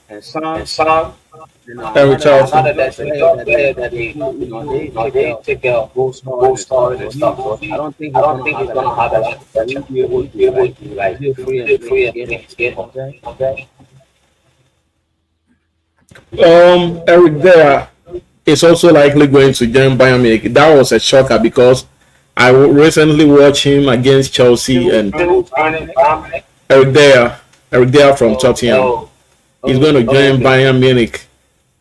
and Son. Eric Charlton. Another that's a young player that they take care of goal scorers and stuff. So I don't think he's gonna have a lot of pressure. He'll be able to like feel free and play his game. Okay. Eric there is also likely going to join Bayern Munich. That was a shocker because I recently watched him against Chelsea and Eric there from Tottenham. He's going to join Bayern Munich.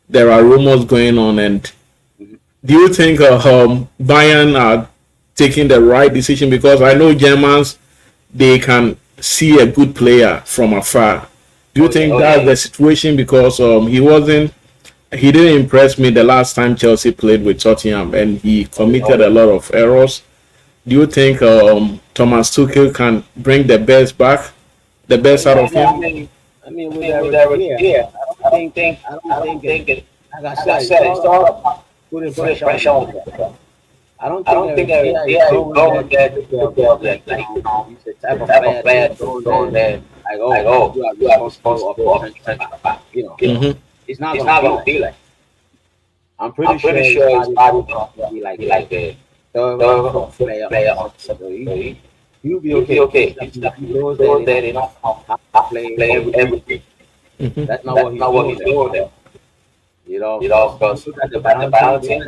There are rumors going on, and do you think Bayern are taking the right decision? Because I know Germans, they can see a good player from afar. Do you think that's the situation? Because he didn't impress me the last time Chelsea played with Tottenham, and he committed a lot of errors. Do you think Thomas Tuchel can bring the best out of him? I mean, with Eric, I don't think it. Like I said, it's all putting pressure on him. I don't think Eric is going there to build that. He's the type of player to go there. You are responsible of Mm-hmm. It's not gonna be like. I'm pretty sure his body gonna be like the third player on. So he'll be okay. He goes there, they don't have to play everything. Mm-hmm. That's not what he's doing there. Because look at the balance team.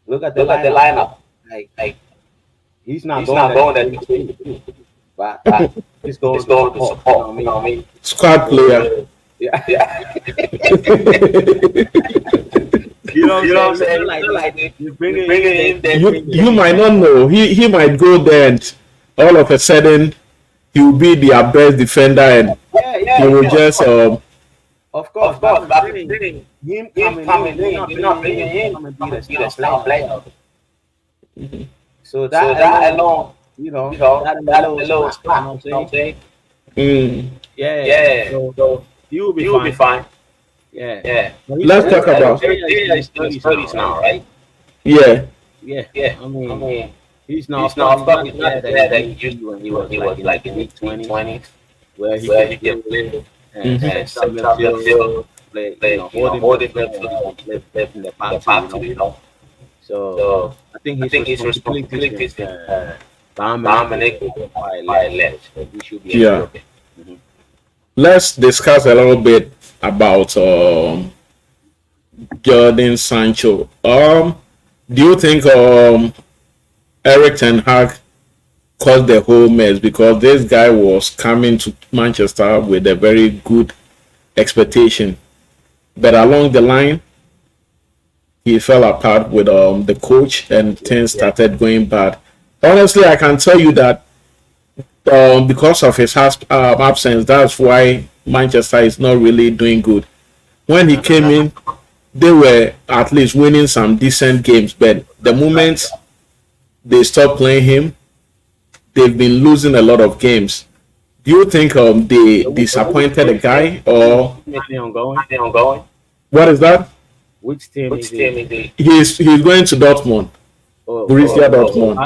Look at the lineup. Like he's not going there. But he's going to support. You know what I mean? Squad player. Yeah. You know what I'm saying? Like you bring it in. You might not know. He might go there and all of a sudden he will be their best defender and he will just Of course. But him coming in, you're not bringing him to be the star player. So that alone, that alone is fine. You know what I'm saying? Yeah. So you'll be fine. Yeah. Let's talk about. He's 30s now, right? Yeah. I mean, he's not the player that he used to when he was like in his 20s, where he could play and some midfield, play, hold it play in the back too, So I think his responsibility is Dominic by left. He should be okay. Let's discuss a little bit about Jordan Sancho. Do you think Eric Ten Hag caused the whole mess because this guy was coming to Manchester with a very good expectation, but along the line he fell apart with the coach and things Yeah. started going bad. Honestly, I can tell you that because of his absence, that's why Manchester is not really doing good. When he came in, they were at least winning some decent games, but the moment they stopped playing him, they've been losing a lot of games. Do you think they disappointed the guy or Is he ongoing? what is that? Which team is he? He's going to Dortmund, Borussia Dortmund,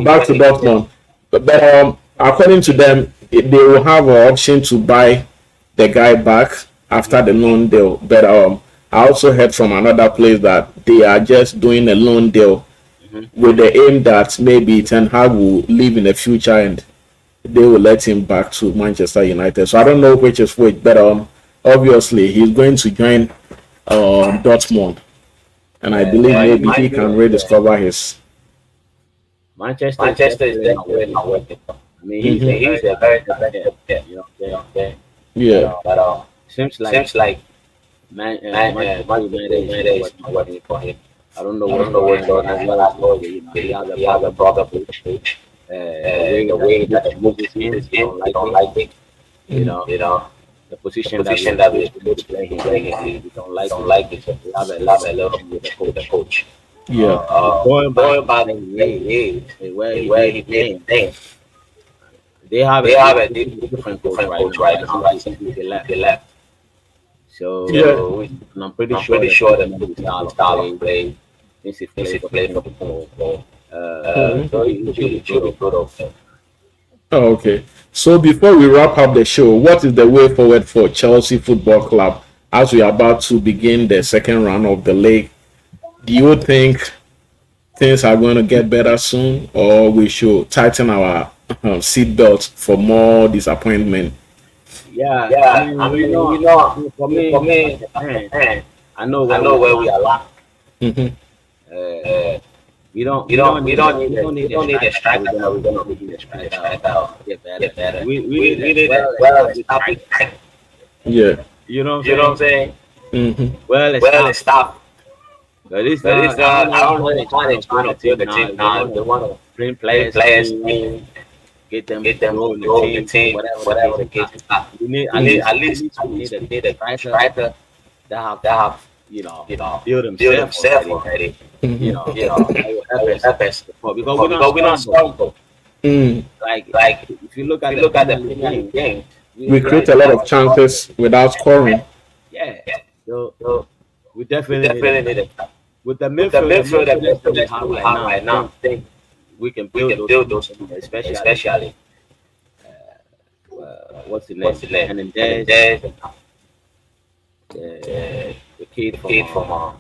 back to Dortmund. But according to them, they will have an option to buy the guy back after the loan deal. But I also heard from another place that they are just doing a loan deal with the aim that maybe Ten Hag will leave in the future and they will let him back to Manchester United. So I don't know which is which, but obviously he's going to join Dortmund, and I believe maybe he can rediscover his. Manchester is definitely not working. I mean, he's a very talented player, you know what I'm saying? Yeah. But seems like Manchester is not working for him. I don't know what's going on. You know, he has a problem with the way that he moves his hands. He don't like it. You know, the position that we're supposed to play him, we don't like it. We have a lot with the coach. Yeah. Going back where he playing, they have a different coach right now. They left. So Yeah. and I'm pretty sure that the style of play since he played for football. So it should be good of him. Oh, okay. So before we wrap up the show, what is the way forward for Chelsea Football Club as we are about to begin the second round of the league? Do you think things are going to get better soon, or we should tighten our seatbelt for more disappointment? Yeah, I mean, for me, I know where we are at. Mm-hmm. We don't need a striker. We're gonna need a striker. Get better. We need a well-established. Yeah. You know what I'm saying? Mm-hmm. Well-established. But it's not. I don't know how they trying to build the team now. They want to bring players in, get them grow in the team, whatever the case is. We need at least a striker that have build himself already. Mm-hmm. That will help us because we don't struggle. Mm. Like if you look at the Premier League game, We create a lot of chances without scoring. yeah. So we definitely need it. With the midfield that we have right now, I think we can build those, especially what's the name? And then there's the kid from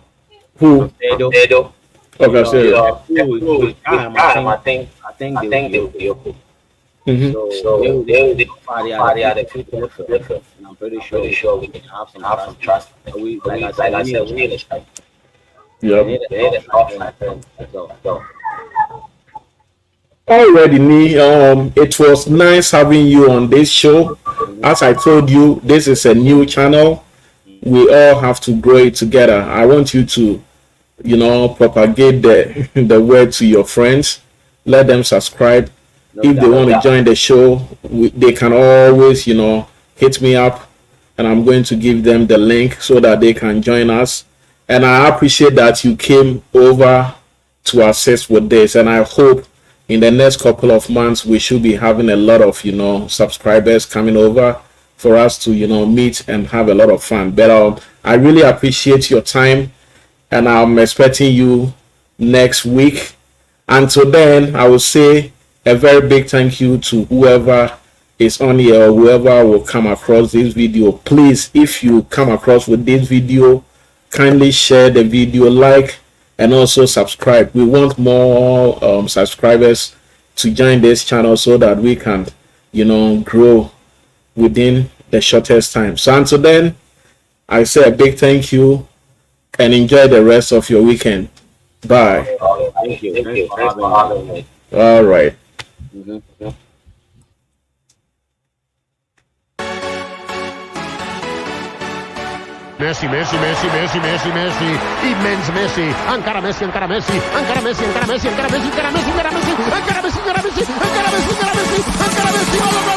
Who? Dedo. Okay, so With time, I think they will be okay. mm-hmm. So they party out the future, and I'm pretty sure we can have some trust. We like I said, we need a striker. Yep. We need a striker. So Already, Nee, it was nice having you on this show. As I told you, this is a new channel. We all have to grow it together. I want you to, propagate the word to your friends. Let them subscribe. If they want to join the show, they can always, hit me up, and I'm going to give them the link so that they can join us. And I appreciate that you came over to assist with this, and I hope in the next couple of months we should be having a lot of subscribers coming over for us to meet and have a lot of fun. But I really appreciate your time, and I'm expecting you next week. Until then, I will say a very big thank you to whoever is on here or whoever will come across this video. Please, if you come across with this video, kindly share the video, like, and also subscribe. We want more subscribers to join this channel so that we can grow within the shortest time. So until then, I say a big thank you. and enjoy the rest of your weekend. Bye. Thank you. Thanks for having me. All right. Mhm. Messi, Messi, Messi, Messi, Messi, Messi, immens Messi, encara Messi, encara Messi, encara Messi, encara Messi, encara Messi, encara Messi, encara Messi, encara Messi, encara Messi, encara Messi, encara Messi, encara Messi, gol, gol,